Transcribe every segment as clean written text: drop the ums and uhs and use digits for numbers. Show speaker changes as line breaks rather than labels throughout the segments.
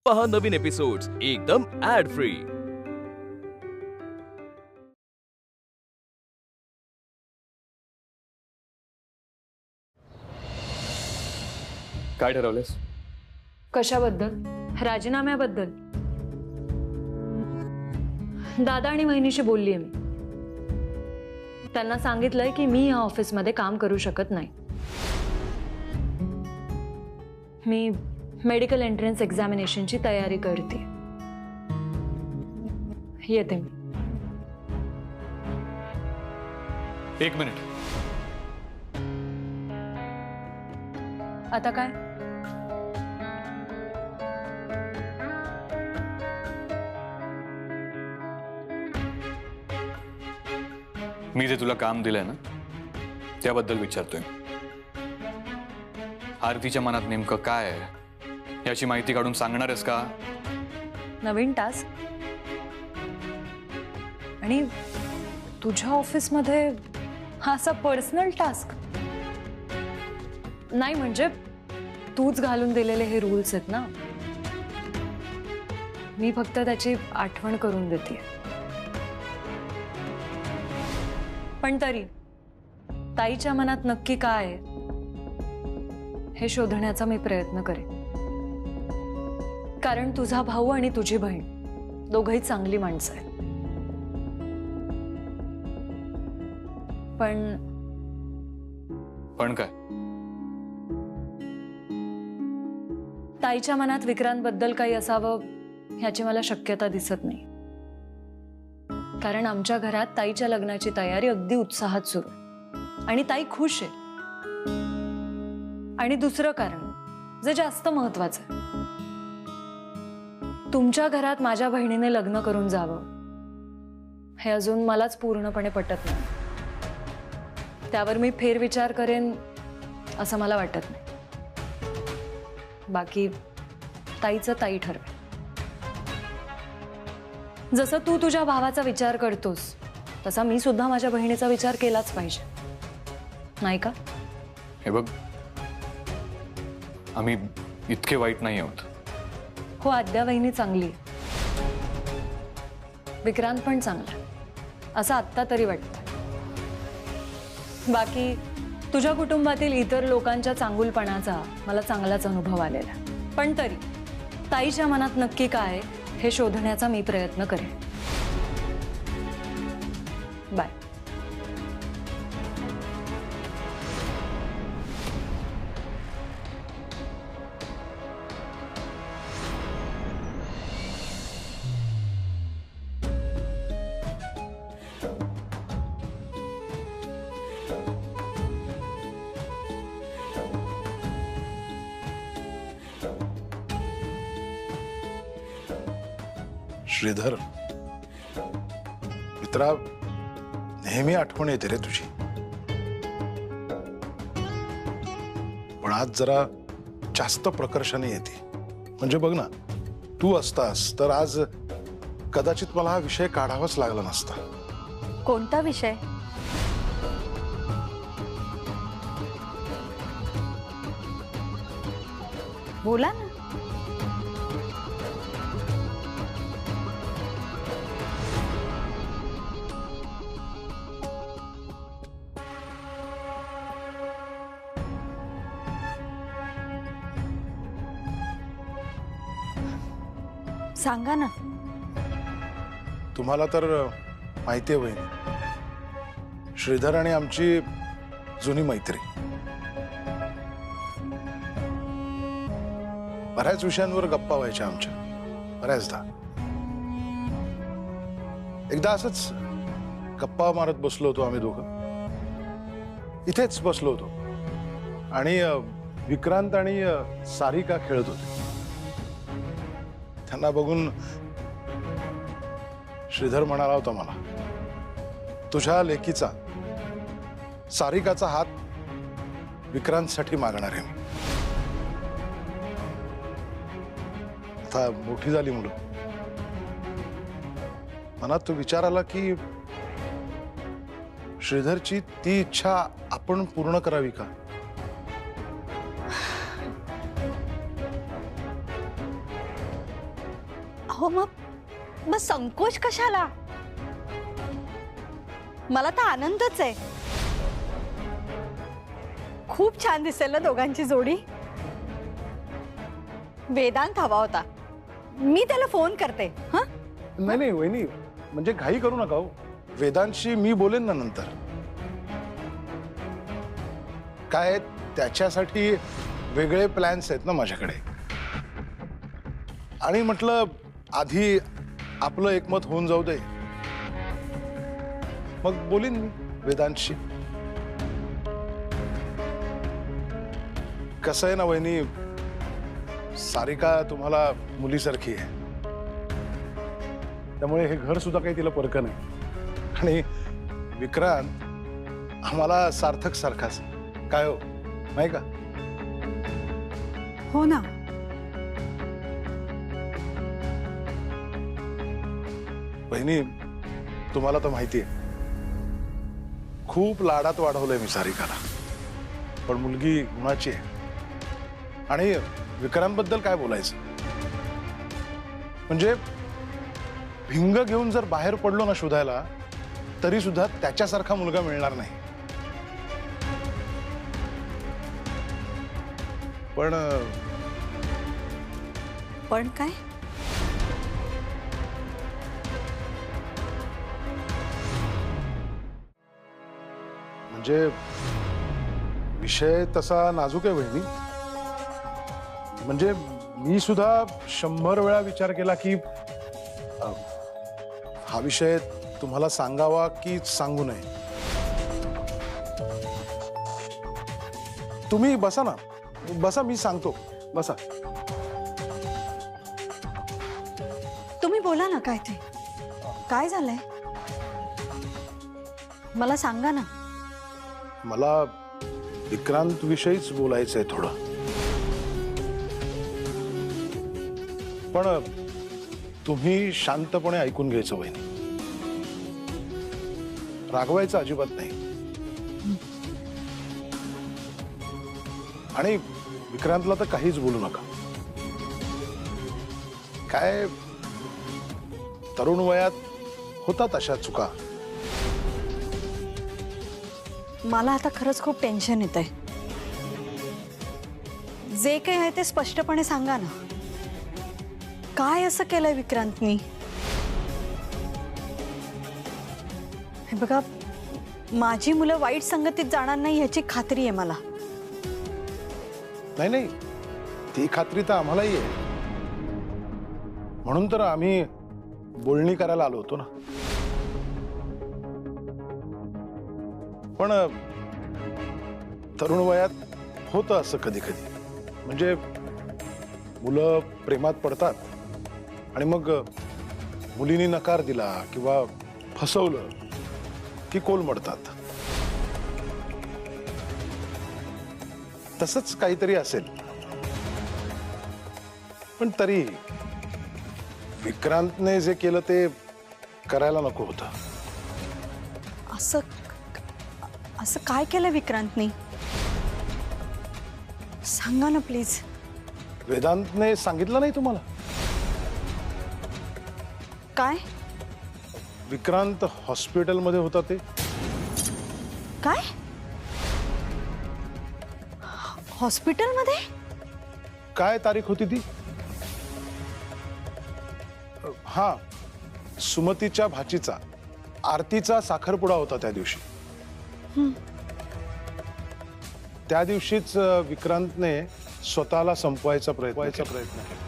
पहा नवीन एपिसोड्स एकदम add free. काय ठरवलेस?
कशाबद्दल? राजीनाम्याबद्दल. दादा आणि वहिनीशी बोललीये मी. त्यांना सांगितलंय की मी या ऑफिसमध्ये काम करू शकत नाही. मी मेडिकल एंट्रन्स एक्झामिनेशनची तयारी करते. येते मी.
एक मिनिट.
आता काय?
मी जे तुला काम दिलंय ना त्याबद्दल विचारतोय. आरतीच्या मनात नेमकं काय आहे याची माहिती काढून सांगणार आहेस का?
नवीन टास्क आणि तुझ्या ऑफिसमध्ये हा असा पर्सनल टास्क नाही. म्हणजे तूच घालून दिलेले हे रूल्स आहेत ना. मी फक्त त्याची आठवण करून देते. पण तरी ताईच्या मनात नक्की काय आहे हे शोधण्याचा मी प्रयत्न करेन. कारण तुझा भाऊ आणि तुझी बहीण दोघंही चांगली माणसं आहेत.
पण काय?
ताईच्या मनात विक्रांतबद्दल काही असावं ह्याची मला शक्यता दिसत नाही. कारण आमच्या घरात ताईच्या लग्नाची तयारी अगदी उत्साहात सुरू आहे आणि ताई खुश आहे. आणि दुसरं कारण जे जास्त महत्वाचं आहे, तुमच्या घरात माझ्या बहिणीने लग्न करून जावं हे अजून मलाच पूर्णपणे पटत नाही. त्यावर मी फेरविचार करेन असं मला वाटत नाही. बाकी ताईचं ताई ठरवे. जसं तू तुझ्या भावाचा विचार करतोस तसा मी सुद्धा माझ्या बहिणीचा विचार केलाच पाहिजे, नाही का?
हे बघ, आम्ही इतके वाईट नाही आहोत.
हो, आद्या वहिनी चांगली, विक्रांत पण चांगला असं आत्ता तरी वाटतं. बाकी तुझ्या कुटुंबातील इतर लोकांच्या चांगुलपणाचा मला चांगलाच अनुभव आलेला. पण तरी ताईच्या मनात नक्की काय हे शोधण्याचा मी प्रयत्न करेन. बाय.
श्रीधर, मित्रा, नेहमी आठवण येते रे तुझी. पण आज जरा जास्त प्रकर्षाने येते. म्हणजे बघ ना, तू असतास तर आज कदाचित मला हा विषय काढावाच लागला नसता.
कोणता विषय? बोला ना. सांगा ना.
तुम्हाला तर माहिती आहे वहिनी, श्रीधर आणि आमची जुनी मैत्री. बऱ्याच विषयांवर गप्पा व्हायच्या आमच्या, बऱ्याचदा. एकदा असंच गप्पा मारत बसलो होतो आम्ही दोघं. इथेच बसलो होतो आणि विक्रांत आणि सारिका खेळत होते. त्यांना बघून श्रीधर म्हणाला होता मला, तुझ्या लेकीचा सारिकाचा हात विक्रांतसाठी मागणार आहे मी. आता मोठी झाली मुलं, मनात तो विचार आला की श्रीधरची ती इच्छा आपण पूर्ण करावी का?
हो मग संकोच कशाला? मला तर आनंदच आहे. खूप छान दिसेल ना दोघांची जोडी. वेदांत हवा होता. मी त्याला फोन करते. हा
नाही नाही वहिनी, म्हणजे घाई करू नका हो. वेदांशी मी बोलेन ना नंतर. काय त्याच्यासाठी वेगळे प्लॅन्स आहेत ना माझ्याकडे. आणि म्हटलं आधी आपलं एकमत होऊन जाऊ दे, मग बोलीन मी वेदांशी. कसं आहे ना वहिनी, सारिका तुम्हाला मुलीसारखी आहे, त्यामुळे हे घर सुद्धा काही तिला परक नाही. आणि विक्रांत आम्हाला सार्थक सारखाच. काय हो, नाही का?
हो ना.
बहिणी, तुम्हाला तर माहिती आहे, खूप लाडात वाढवलंय मी सारिकाला. पण मुलगी गुणाची आहे. आणि विक्रांतबद्दल काय बोलायचं. म्हणजे भिंग घेऊन जर बाहेर पडलो ना शोधायला, तरी सुद्धा त्याच्यासारखा मुलगा मिळणार नाही.
पण काय?
म्हणजे विषय तसा नाजूक आहे बहिणी. म्हणजे मी सुद्धा 100 वेळा विचार केला की हा विषय तुम्हाला सांगावा की सांगू नये. तुम्ही बसा ना, बसा, मी सांगतो. बसा.
तुम्ही बोला ना. काय ते काय झालंय मला सांगा ना.
मला विक्रांत विषयीच बोलायचंय थोडं. पण तुम्ही शांतपणे ऐकून घ्यायचं वहिनी. रागवायचं अजिबात नाही. आणि विक्रांतला तर काहीच बोलू नका. काय तरुण वयात होतात अशा चुका.
मला आता खरंच खूप टेन्शन येत आहे. जे काही आहे ते स्पष्टपणे सांगा ना. काय असं केलंय विक्रांतनी? हे बघा, माझी मुलं वाईट संगतीत जाणार नाही ह्याची खात्री आहे मला.
नाही नाही, ती खात्री तर आम्हालाही आहे. म्हणून तर आम्ही बोलणी करायला आलो होतो ना. पण तरुण वयात होतं असं कधी कधी. म्हणजे मुलं प्रेमात पडतात आणि मग मुलीने नकार दिला किंवा फसवलं की कोलमडतात. तसंच काहीतरी असेल. पण तरी विक्रांतने जे केलं ते करायला नको होतं.
असं काय केलं विक्रांतनी? सांगा ना प्लीज.
वेदांतने सांगितलं नाही तुम्हाला?
काय?
विक्रांत हॉस्पिटलमध्ये होता ते.
काय? हॉस्पिटलमध्ये?
काय तारीख होती ती? हा, सुमतीच्या भाचीचा आरतीचा साखरपुडा होता त्या दिवशी. त्या दिवशीच विक्रांतने स्वतःला संपवायचा प्रयत्न केला.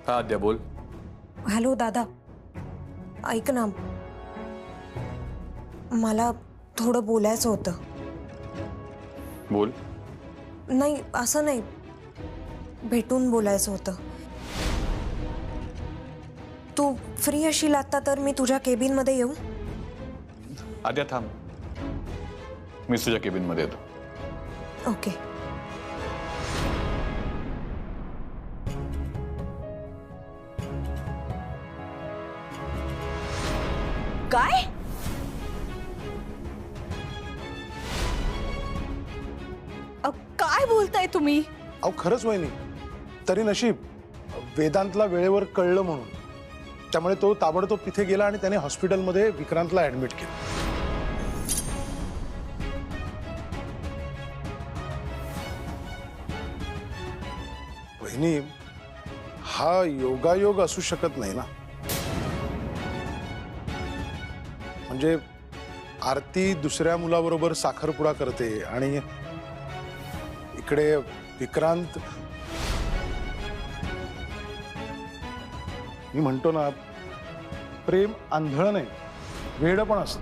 हा आद्या बोल.
हॅलो दादा, ऐक ना, मला थोडं बोलायचं होतं.
बोल.
नाही असं नाही, भेटून बोलायचं होतं. तू फ्री असशील आता तर मी तुझ्या केबिनमध्ये येऊ?
आद्या थांब, मी तुझ्या केबिन मध्ये येतो.
ओके.
काय? काय बोलताय तुम्ही?
अहो खरंच वहिनी, तरी नशीब वेदांतला वेळेवर कळलं म्हणून. त्यामुळे तो ताबडतोब तिथे गेला आणि त्याने हॉस्पिटलमध्ये विक्रांतला ऍडमिट केलं. वहिनी, हा योगायोग असू शकत नाही ना. म्हणजे आरती दुसऱ्या मुलाबरोबर साखरपुडा करते आणि इकडे विक्रांत. मी म्हणतो ना, प्रेम आंधळ नाही, वेड पण असत.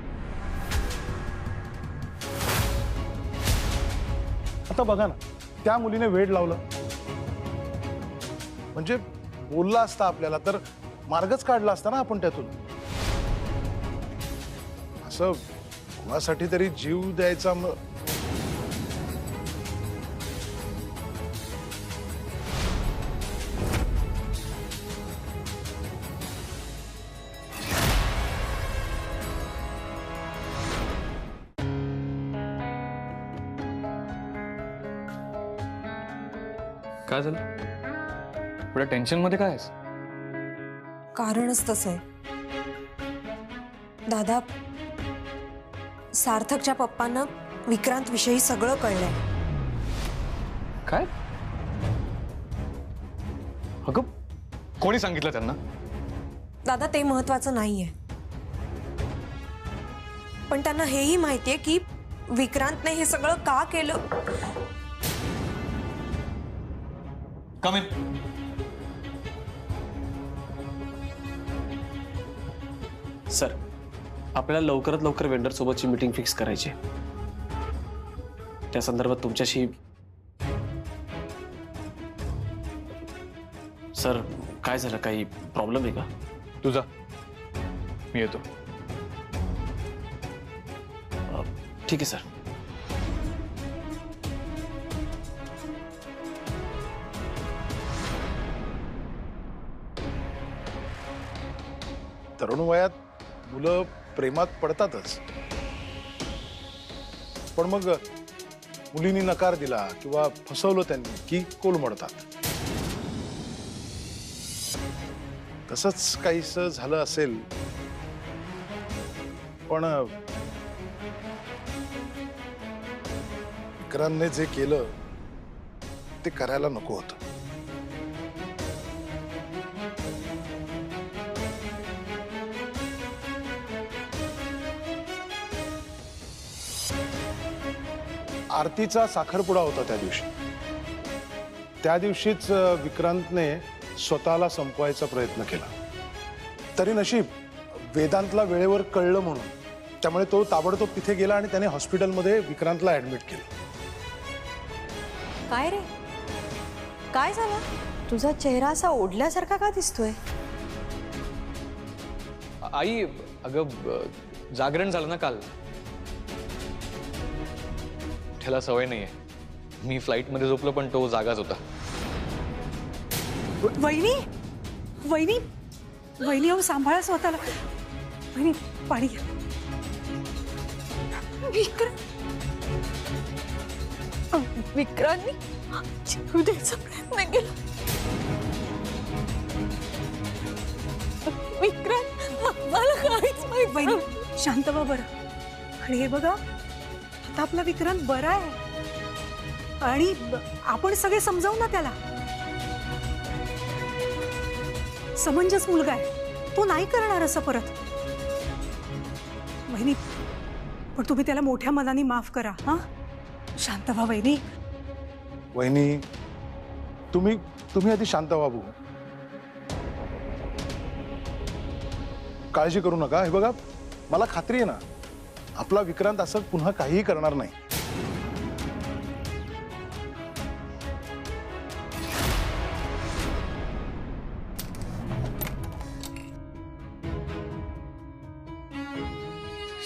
आता बघा ना, त्या मुलीने वेड लावलं म्हणजे बोलला असता आपल्याला तर मार्गच काढला असता ना आपण त्यातून. असं कोणासाठी तरी जीव द्यायचा.
काय झालं? थोड्या टेन्शन मध्ये काय आहेस?
कारणच तसं आहे दादा. सार्थकच्या पप्पांना विक्रांत विषयी सगळं कळलंय.
काय? अगं कोणी सांगितलं त्यांना?
दादा ते महत्वाचं नाहीये, पण त्यांना हेही माहितीये की विक्रांतने हे सगळं का केलं.
कम इन.
सर, आपल्याला लवकरात लवकर वेंडर सोबतची मीटिंग फिक्स करायची. त्या संदर्भात तुमच्याशी. सर काय झालं, काही प्रॉब्लेम आहे का?
तुझा मी येतो.
ठीक आहे सर.
तरुण वयात मुलं प्रेमात पडतातच, पण मग मुलींनी नकार दिला किंवा फसवलं त्यांनी की कोलमडतात. तसंच काहीसं झालं असेल, पण विक्रांतने जे केलं ते करायला नको होतं. आरतीचा साखरपुडा होता त्या दिवशी. त्या दिवशीच विक्रांतने स्वतःला संपवायचा प्रयत्न केला. तरी नशीब वेदांतला वेळेवर कळलं म्हणून. त्यामुळे तो ताबडतोब तिथे गेला आणि त्याने हॉस्पिटलमध्ये विक्रांतला ऍडमिट केलं.
काय रे, काय झालं? तुझा चेहरा असा ओढल्यासारखा का दिसतोय?
आई, अगं जागरण झालं ना काल. त्याला सवय नाहीये. मी फ्लाईट मध्ये झोपलो पण तो जागाच होता.
वहिनी, वहिनी, वहिनी, अहो सांभाळा स्वतःला. वहिनी पाणी घ्या. विक्रांतनी जीव द्यायचा प्रयत्न केला. विक्रांत, मला काहीच माहित. वहिनी शांत व्हा बरं. आणि हे बघा, आता आपला विक्रांत बरा आहे आणि आपण सगळे समजावू ना त्याला. समंजस मुलगा आहे, तो नाही करणार असं परत. वहिनी, पण तुम्ही त्याला मोठ्या मनाने माफ करा. हा, शांत व्हा वहिनी.
वहिनी, तुम्ही आधी शांत व्हा बघू. काळजी करू नका. हे बघा, मला खात्री आहे ना, आपला विक्रांत असं पुन्हा काहीही करणार नाही.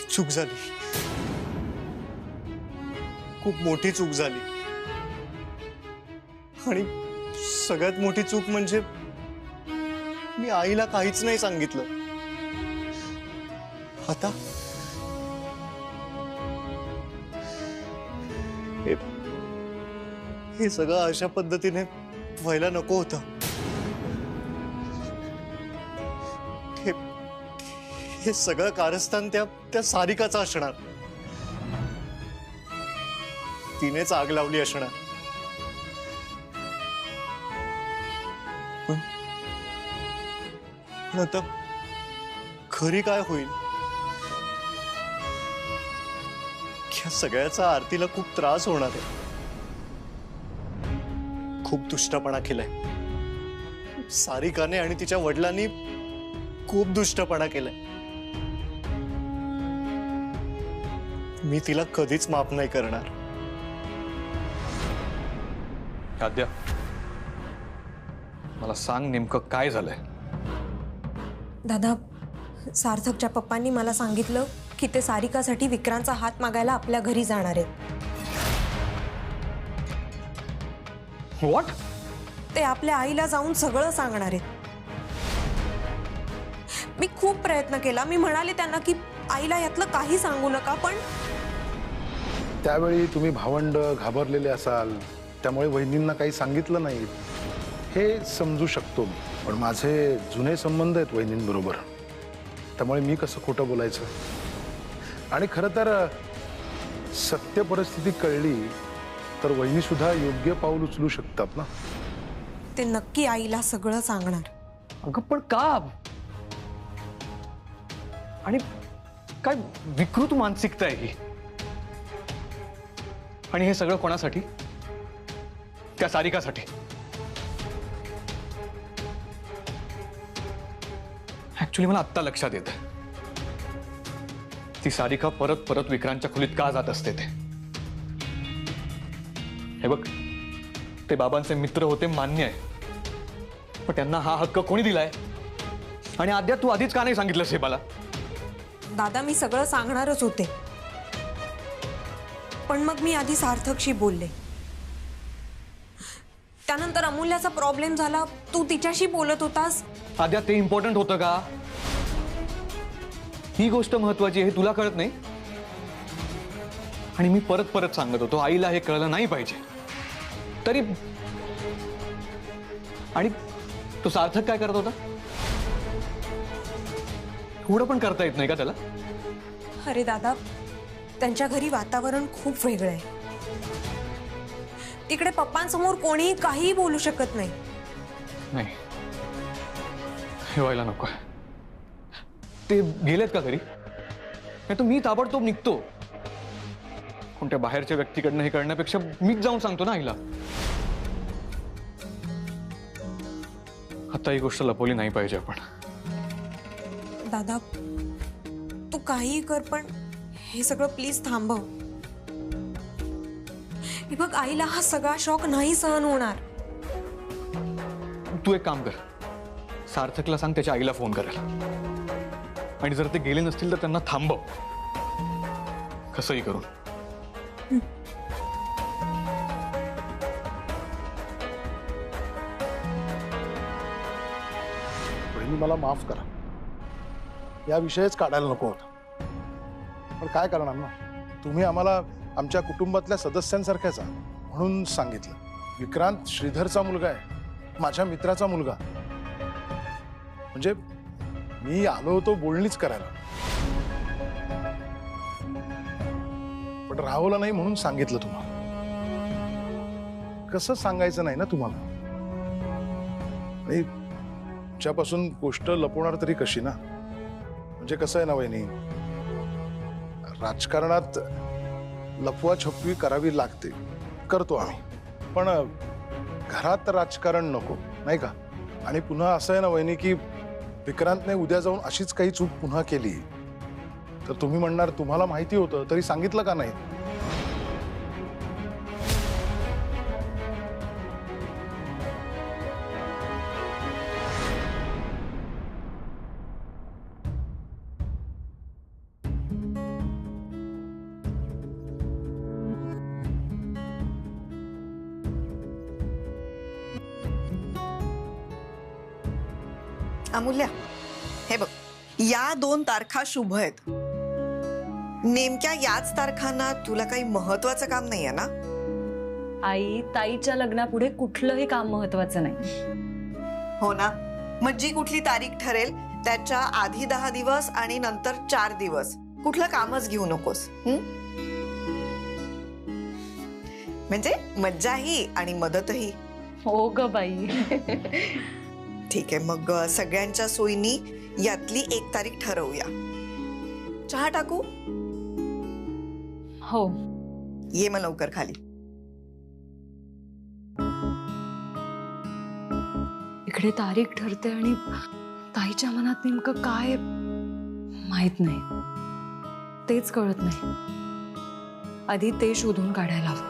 चूक झाली, खूप मोठी चूक झाली. आणि सगळ्यात मोठी चूक म्हणजे मी आईला काहीच नाही सांगितलं. आता हे सगळं अशा पद्धतीने व्हायला नको होतं. हे सगळं कारस्थान त्या सारिकाचं असणार. तिनेच आग लावली असणार. पण आता खरी काय होईल? या सगळ्याचा आरतीला खूप त्रास होणार आहे. खूप दुष्टपणा केलाय सारिकाने आणि तिच्या वडिलांनी. खूप दुष्टपणा केलाय. मी तिला कधीच माफ नाही करणार.
आद्या, मला सांग नेमकं काय झालंय?
दादा, सार्थकच्या पप्पांनी मला सांगितलं की ते सारिकासाठी विक्रांतचा हात मागायला आपल्या घरी जाणार आहेत.
व्हॉट?
ते आपल्या आईला जाऊन सगळं सांगणार आहेत. मी खूप प्रयत्न केला. मी म्हणाले त्यांना की आईला यातलं काही सांगू नका, पण
त्यावेळी तुम्ही भावंड घाबरलेले असाल, त्यामुळे वहिनींना काही सांगितलं नाही, हे समजू शकतो मी. पण माझे जुने संबंध आहेत वहिनींबरोबर, त्यामुळे मी कसं खोटं बोलायचं. आणि खरं तर सत्य परिस्थिती कळली तर वहिनी सुद्धा योग्य पाऊल उचलू शकतात ना.
ते नक्की आईला सगळं सांगणार.
अगं पण का? आणि काय विकृत मानसिकता आहे ही? आणि हे सगळं कोणासाठी? त्या सारिकासाठी. ऍक्च्युली मला आत्ता लक्षात येतं ती सारिका परत परत विक्रांतच्या खोलीत का जात असते ते. हे बघ, ते बाबांचे मित्र होते मान्य आहे, पण त्यांना हा हक्क कोणी दिलाय? आणि आद्या, तू आधीच का नाही सांगितलंस हे मला?
दादा, मी सगळं सांगणारच होते, पण मग मी आधी सार्थकशी बोलले. त्यानंतर अमूल्याचा प्रॉब्लेम झाला. तू तिच्याशी बोलत होतास.
आद्या, ते इम्पॉर्टंट होतं का? ही गोष्ट महत्वाची आहे, हे तुला कळत नाही? आणि मी परत परत सांगत होतो आईला हे कळलं नाही पाहिजे तरी. आणि तो सार्थक काय करत होता? एवढं पण करता येत नाही का त्याला?
अरे दादा, त्यांच्या घरी वातावरण खूप वेगळं आहे. तिकडे पप्पांसमोर कोणीही काहीही बोलू शकत नाही.
नाही, हे व्हायला नको. ते गेलेत का घरी? नाही तर मी ताबडतोब निघतो. कोणत्या बाहेरच्या व्यक्तीकडनं हे करण्यापेक्षा मीच जाऊन सांगतो ना आईला. आता ही गोष्ट लपवली नाही पाहिजे आपण.
दादा, तू काहीही कर, पण हे सगळं प्लीज थांबव. हे बघ, आईला हा सगळा शॉक नाही सहन होणार.
तू एक काम कर, सार्थकला सांग त्याच्या आईला फोन करायला. आणि जर ते गेले नसतील तर त्यांना थांबव, कसंही करून.
वहिनी, मला माफ करा. या विषयच काढायला नको होता, पण काय करणार ना. तुम्ही आम्हाला आमच्या कुटुंबातल्या सदस्यांसारख्याच म्हणून सांगितलं. विक्रांत श्रीधरचा मुलगा आहे, माझ्या मित्राचा मुलगा. म्हणजे मी आलो होतो बोलणीच करायला, पण राहुला नाही म्हणून सांगितलं तुम्हाला. कसं सांगायचं नाही ना तुम्हाला. आणि तुमच्यापासून गोष्ट लपवणार तरी कशी ना. म्हणजे कसं आहे ना वहिनी, राजकारणात लपवा छपवी करावी लागते, करतो आम्ही, पण घरात राजकारण नको, नाही का. आणि पुन्हा असं आहे ना वहिनी की विक्रांतने उद्या जाऊन अशीच काही चूक पुन्हा केली तर तुम्ही म्हणणार तुम्हाला माहिती होतं तरी सांगितलं का नाही.
अमूल्या, हे बघ, या 2 तारखा शुभ आहेत. नेमक्या याच तारखांना तुला काही महत्वाचं काम नाहीये ना?
आई, ताईच्या लग्नापुढे कुठलंही काम महत्वाचं नाही.
हो ना. मग जी कुठली तारीख ठरेल त्याच्या आधी 10 दिवस आणि नंतर 4 दिवस कुठलं कामच घेऊ नकोस. म्हणजे मज्जाही आणि मदतही.
हो ग बाई.
ठीक आहे, मग सगळ्यांच्या सोयीनी यातली 1 तारीख ठरवूया. चहा टाकू?
हो.
ये मग लवकर खाली.
इकडे तारीख ठरते आणि ताईच्या मनात नेमकं काय माहित नाही, तेच कळत नाही. आधी ते शोधून काढायला हवं.